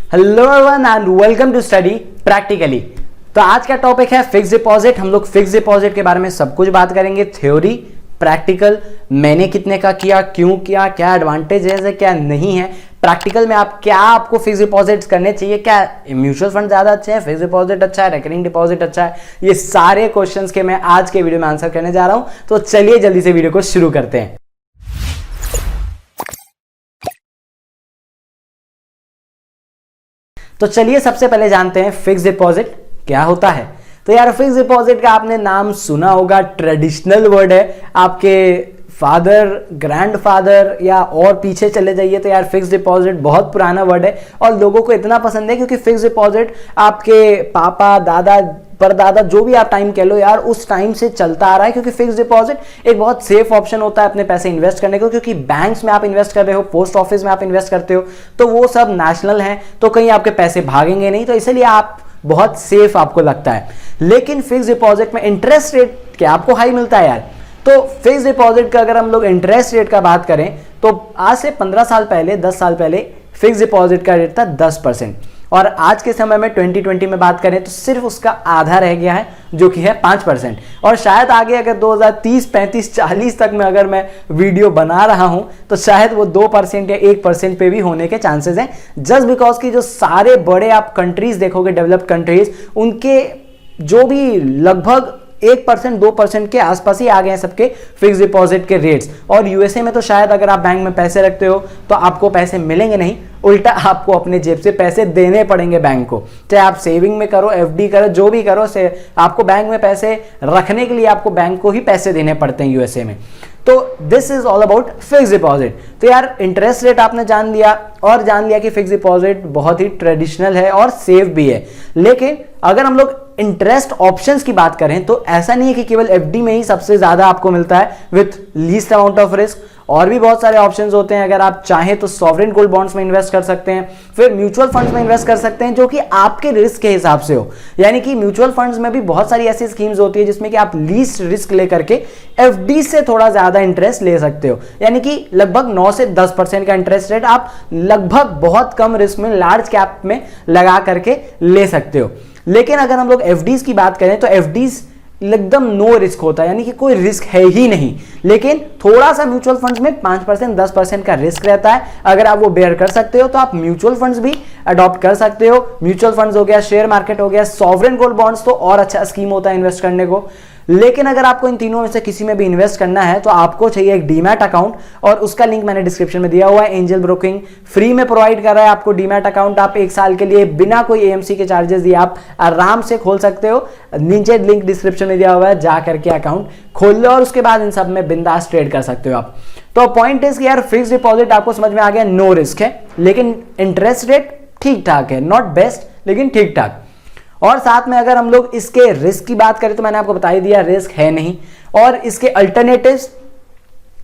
Hello everyone and welcome to study practically. तो आज का टॉपिक है फिक्स डिपॉजिट। हम लोग फिक्स डिपॉजिट के बारे में सब कुछ बात करेंगे, थ्योरी, प्रैक्टिकल, मैंने कितने का किया, क्यों किया, क्या एडवांटेजेस है, क्या नहीं है, प्रैक्टिकल में आपको फिक्स डिपॉजिट्स करने चाहिए, क्या म्यूचुअल फंड ज्यादा अच्छे हैं, फिक्स डिपॉजिट अच्छा है, रिकरिंग डिपॉजिट अच्छा है, ये सारे क्वेश्चंस के मैं आज के वीडियो में आंसर करने जा रहा हूं। तो चलिए जल्दी से वीडियो को शुरू करते हैं। तो चलिए सबसे पहले जानते हैं फिक्स डिपॉजिट क्या होता है। तो यार फिक्स डिपॉजिट का आपने नाम सुना होगा, ट्रेडिशनल वर्ड है। आपके फादर, ग्रैंडफादर या और पीछे चले जाइए तो यार फिक्स डिपॉजिट बहुत पुराना वर्ड है और लोगों को इतना पसंद है क्योंकि फिक्स डिपॉजिट आपके पापा, दादा, परदादा, जो भी आप टाइम कह लो यार, उस टाइम से चलता आ रहा है। क्योंकि फिक्स डिपॉजिट एक बहुत सेफ ऑप्शन होता है अपने पैसे इन्वेस्ट करने को, क्योंकि बैंक्स में आप इन्वेस्ट कर रहे हो, पोस्ट ऑफिस में आप इन्वेस्ट करते हो, तो वो सब नेशनल हैं, तो कहीं आपके पैसे भागेंगे नहीं, तो इसलिए आप बहुत सेफ आपको लगता है। लेकिन फिक्स डिपॉजिट में इंटरेस्ट रेट क्या आपको हाई मिलता है यार। तो फिक्स डिपॉजिट का अगर हम लोग इंटरेस्ट रेट का बात करें तो आज से 15 साल पहले, 10 साल पहले फिक्स डिपॉजिट का रेट था 10%, और आज के समय में 2020 में बात करें तो सिर्फ उसका आधा रह गया है जो कि है 5%। और शायद आगे अगर 2030, 35, 40 तक में अगर मैं वीडियो बना रहा हूं तो शायद वो 2% या 1% पे भी होने के चांसेस हैं, जस्ट बिकॉज की जो सारे बड़े आप कंट्रीज देखोगे, डेवलप्ड कंट्रीज, उनके जो भी लगभग 1%, 2% के आसपास ही आ गए हैं सबके फिक्स डिपॉजिट के रेट्स। और यूएसए में तो शायद अगर आप बैंक में पैसे रखते हो तो आपको पैसे मिलेंगे नहीं, उल्टा आपको अपने जेब से पैसे देने पड़ेंगे बैंक को। चाहे आप सेविंग में करो, एफडी करो, जो भी करो, से आपको बैंक में पैसे रखने के लिए आपको बैंक को ही पैसे देने पड़ते हैं यूएसए में। तो this is all about fix deposit. तो यार इंटरेस्ट रेट आपने जान लिया और जान लिया कि फिक्स डिपॉजिट बहुत ही ट्रेडिशनल है और सेफ भी है। लेकिन अगर हम लोग इंटरेस्ट ऑप्शंस की बात करें तो ऐसा नहीं है कि केवल एफडी में ही सबसे ज्यादा आपको मिलता है with least amount of risk, और भी बहुत सारे ऑप्शंस होते हैं। अगर आप चाहें तो सॉवरेन गोल्ड बॉन्ड्स में इन्वेस्ट कर सकते हैं, फिर म्यूचुअल फंड्स में इन्वेस्ट कर सकते हैं जो कि आपके रिस्क के हिसाब से हो। यानी कि म्यूचुअल फंड्स में भी बहुत सारी ऐसी स्कीम्स होती है जिसमें कि आप लीस्ट रिस्क लेकर के एफडी से थोड़ा ज्यादा इंटरेस्ट ले सकते हो। यानी कि लगभग 9 से 10% का इंटरेस्ट रेट आप लगभग बहुत कम रिस्क में, लार्ज कैप में लगा करके ले सकते हो। लेकिन अगर हम लोग एफडीज की बात करें तो एफडीज एकदम नो रिस्क होता है, यानी कि कोई रिस्क है ही नहीं। लेकिन थोड़ा सा म्यूचुअल फंड्स में 5%, 10% का रिस्क रहता है। अगर आप वो बेयर कर सकते हो तो आप म्यूचुअल फंड्स भी अडॉप्ट कर सकते हो। म्यूचुअल फंड्स हो गया, शेयर मार्केट हो गया, सॉवरेन गोल्ड बॉन्ड्स तो और अच्छा स्कीम होता है इन्वेस्ट करने को। लेकिन अगर आपको इन तीनों में से किसी में भी इन्वेस्ट करना है तो आपको चाहिए एक डीमैट अकाउंट, और उसका लिंक मैंने डिस्क्रिप्शन में दिया हुआ है। एंजल ब्रोकिंग फ्री में प्रोवाइड कर रहा है आपको डीमैट अकाउंट। आप 1 साल के लिए बिना कोई एएमसी के चार्जेस दिए आप आराम से खोल सकते हो। नीचे लिंक डिस्क्रिप्शन में दिया हुआ है, जा करके अकाउंट खोल लो और उसके बाद इन सब में बिंदास ट्रेड कर सकते हो आप। तो पॉइंट इज कि यार फिक्स डिपॉजिट आपको समझ में आ गया, नो रिस्क है, लेकिन इंटरेस्ट रेट ठीक ठाक है, नॉट बेस्ट लेकिन ठीक ठाक। और साथ में अगर हम लोग इसके रिस्क की बात करें तो मैंने आपको बता ही दिया, रिस्क है नहीं। और इसके अल्टरनेटिव्स,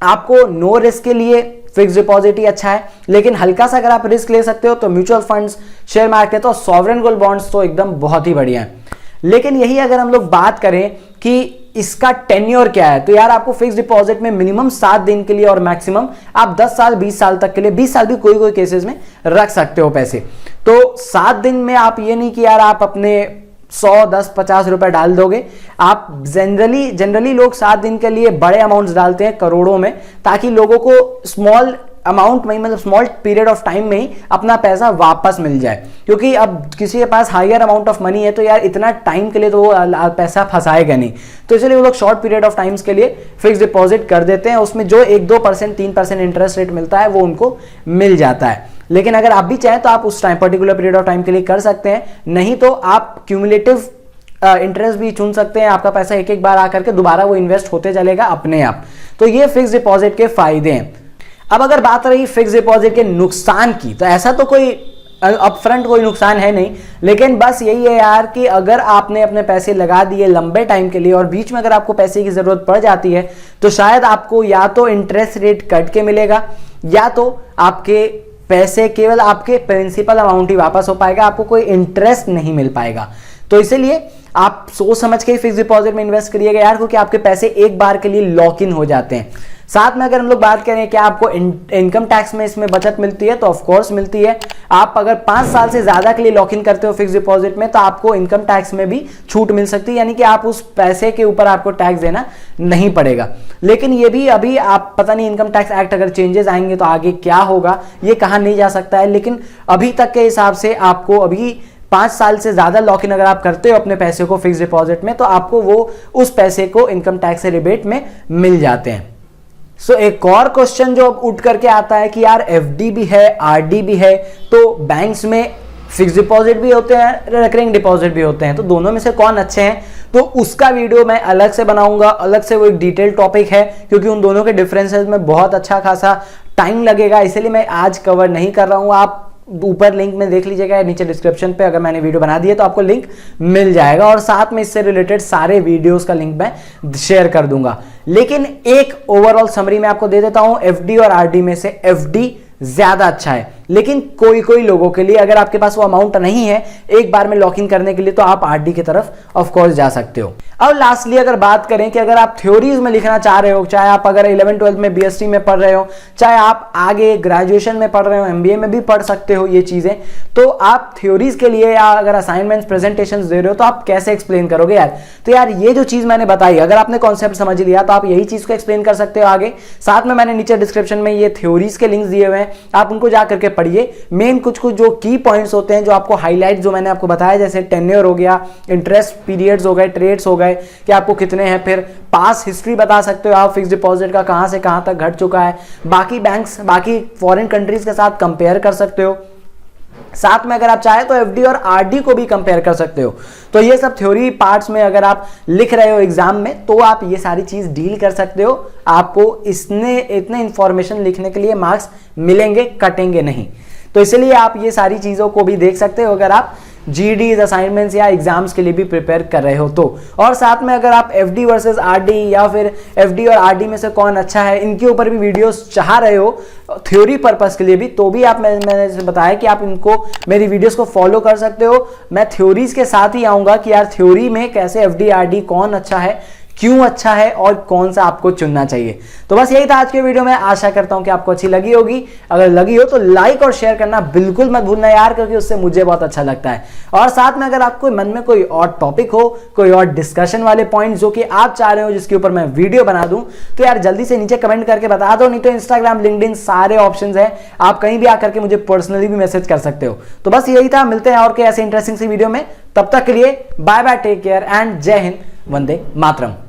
आपको नो रिस्क के लिए फिक्स डिपॉजिट ही अच्छा है, लेकिन हल्का सा अगर आप रिस्क ले सकते हो तो म्यूचुअल फंड्स, शेयर मार्केट और सॉवरेन गोल्ड बॉन्ड्स तो एकदम बहुत ही बढ़िया है। लेकिन यही अगर हम लोग बात करें कि इसका टेन्योर क्या है, तो यार आपको फिक्स डिपॉजिट में मिनिमम 7 दिन के लिए और मैक्सिमम आप 10 साल, 20 साल तक के लिए, 20 साल भी कोई केसेस में रख सकते हो पैसे। तो 7 दिन में आप ये नहीं कि यार आप अपने 100, 10, 50 रुपए डाल दोगे। आप जनरली लोग 7 दिन के लिए बड़े अमाउंट्स डालते हैं करोड़ों में, ताकि लोगों को स्मॉल अमाउंट में, मतलब स्मॉल पीरियड ऑफ टाइम में ही अपना पैसा वापस मिल जाए। क्योंकि अब किसी के पास हायर अमाउंट ऑफ मनी है तो यार इतना टाइम के लिए तो वो पैसा फंसाएगा नहीं, तो इसलिए वो लोग शॉर्ट पीरियड ऑफ टाइम्स के लिए फिक्स डिपॉजिट कर देते हैं। उसमें जो 1-2%, 3% इंटरेस्ट रेट मिलता है वो उनको मिल जाता है। लेकिन अगर आप भी चाहें तो आप उस time, particular period of time के लिए कर सकते हैं, नहीं तो आप क्यूमुलेटिव इंटरेस्ट भी चुन सकते हैं। आपका पैसा एक बार आकर के दोबारा वो इन्वेस्ट होते चलेगा अपने आप। तो ये फिक्स डिपॉजिट के फायदे हैं। अब अगर बात रही फिक्स डिपॉजिट के नुकसान की, तो ऐसा तो कोई अपफ्रंट कोई नुकसान है नहीं, लेकिन बस यही है यार कि अगर आपने अपने पैसे लगा दिए लंबे टाइम के लिए और बीच में अगर आपको पैसे की जरूरत पड़ जाती है तो शायद आपको या तो इंटरेस्ट रेट कट के मिलेगा, या तो आपके पैसे केवल आपके प्रिंसिपल अमाउंट ही वापस हो पाएगा, आपको कोई इंटरेस्ट नहीं मिल पाएगा। तो इसीलिए आप सोच समझ के फिक्स डिपॉजिट में इन्वेस्ट करिएगा यार, क्योंकि आपके पैसे एक बार के लिए लॉक इन हो जाते हैं। साथ में अगर हम लोग बात करें कि आपको इनकम टैक्स में इसमें बचत मिलती है, तो ऑफ कोर्स मिलती है। आप अगर 5 साल से ज्यादा के लिए लॉक इन करते हो फिक्स डिपॉजिट में, तो आपको इनकम टैक्स में भी छूट मिल सकती है, यानी कि आप उस पैसे के ऊपर आपको टैक्स देना नहीं पड़ेगा। लेकिन ये भी अभी आप पता नहीं, इनकम टैक्स एक्ट अगर चेंजेस आएंगे तो आगे क्या होगा ये कहा नहीं जा सकता है। लेकिन अभी तक के हिसाब से आपको अभी 5 साल से ज्यादा लॉक इन अगर आप करते हो अपने पैसे को फिक्स डिपॉजिट में, तो आपको वो उस पैसे को इनकम टैक्स से रिबेट में मिल जाते हैं। सो एक और क्वेश्चन जो उठ करके आता है कि यार एफडी भी है, आरडी भी है, तो बैंक्स में फिक्स डिपॉजिट भी होते हैं, रिकरिंग डिपॉजिट भी होते हैं, तो दोनों में से कौन अच्छे हैं, तो उसका वीडियो मैं अलग से बनाऊंगा, अलग से। वो एक डिटेल टॉपिक है, क्योंकि उन दोनों के डिफरेंसेस में बहुत अच्छा खासा टाइम लगेगा, इसलिए मैं आज कवर नहीं कर रहा हूं। आप ऊपर लिंक में देख लीजिएगा, नीचे डिस्क्रिप्शन पे अगर मैंने वीडियो बना दी है तो आपको लिंक मिल जाएगा, और साथ में इससे रिलेटेड सारे वीडियोस का लिंक मैं शेयर कर दूंगा। लेकिन एक ओवरऑल समरी मैं आपको दे देता हूं, एफडी और आरडी में से एफडी ज्यादा अच्छा है। लेकिन कोई कोई लोगों के लिए अगर आपके पास वो अमाउंट नहीं है एक बार में लॉक इन करने के लिए, तो आप आरडी की तरफ ऑफ कोर्स जा सकते हो। अब लास्टली अगर बात करें कि अगर आप थ्योरीज में लिखना चाह रहे हो, चाहे आप अगर 11-12 में बीएससी में पढ़ रहे हो, चाहे आप आगे ग्रेजुएशन में पढ़ रहे हो, एमबीए में भी पढ़ सकते हो ये चीजें, तो आप थ्योरीज के लिए या अगर असाइनमेंट्स प्रेजेंटेशंस दे रहे हो तो आप कैसे एक्सप्लेन करोगे यार। तो यार ये जो चीज मैंने बताई, अगर आपने कॉन्सेप्ट समझ लिया तो आप यही चीज को एक्सप्लेन कर सकते हो आगे। साथ में मैंने नीचे डिस्क्रिप्शन में ये थ्योरीज के लिंक्स दिए हुए हैं, आप उनको जा करके पढ़िए। मेन कुछ कुछ जो की पॉइंट्स होते हैं, जो आपको हाईलाइट, जो मैंने आपको बताया, जैसे टेन्योर हो गया, इंटरेस्ट पीरियड्स हो गए, ट्रेड्स हो गए कि आपको कितने हैं, फिर पास हिस्ट्री बता सकते हो आप फिक्स डिपॉजिट का, कहां से कहां तक घट चुका है, बाकी बैंक्स, बाकी फॉरेन कंट्रीज के साथ कंपेयर कर सकते हो। साथ में अगर आप चाहे तो एफडी और आरडी को भी कंपेयर कर सकते हो। तो ये सब थ्योरी पार्ट्स में अगर आप लिख रहे हो एग्जाम में, तो आप ये सारी चीज डील कर सकते हो। आपको इतने इंफॉर्मेशन लिखने के लिए मार्क्स मिलेंगे, कटेंगे नहीं। तो इसलिए आप ये सारी चीजों को भी देख सकते हो अगर आप जीडीज, असाइनमेंट्स या एग्जाम्स के लिए भी प्रिपेयर कर रहे हो तो। और साथ में अगर आप एफडी वर्सेस आरडी या फिर एफडी और आरडी में से कौन अच्छा है, इनके ऊपर भी वीडियोस चाह रहे हो थ्योरी पर्पस के लिए भी, तो भी आप, मैंने बताया कि आप इनको, मेरी वीडियोस को फॉलो कर सकते हो। मैं थ्योरीज के साथ ही आऊंगा कि यार थ्योरी में कैसे एफडी आरडी कौन अच्छा है, क्यों अच्छा है और कौन सा आपको चुनना चाहिए। तो बस यही था आज के वीडियो में। आशा करता हूं कि आपको अच्छी लगी होगी। अगर लगी हो तो लाइक और शेयर करना बिल्कुल मत भूलना यार, क्योंकि उससे मुझे बहुत अच्छा लगता है। और साथ में अगर आपको मन में कोई और टॉपिक हो, कोई और डिस्कशन वाले पॉइंट जो कि आप चाह रहे हो जिसके ऊपर मैं वीडियो बना दूं, तो यार जल्दी से नीचे कमेंट करके बता दो। नहीं तो इंस्टाग्राम, लिंक्डइन सारे ऑप्शंस हैं, आप कहीं भी आकर के मुझे पर्सनली भी मैसेज कर सकते हो। तो बस यही था, मिलते हैं और कोई ऐसे इंटरेस्टिंग सी वीडियो में। तब तक के लिए bye bye, take care and जय हिंद, वंदे मातरम।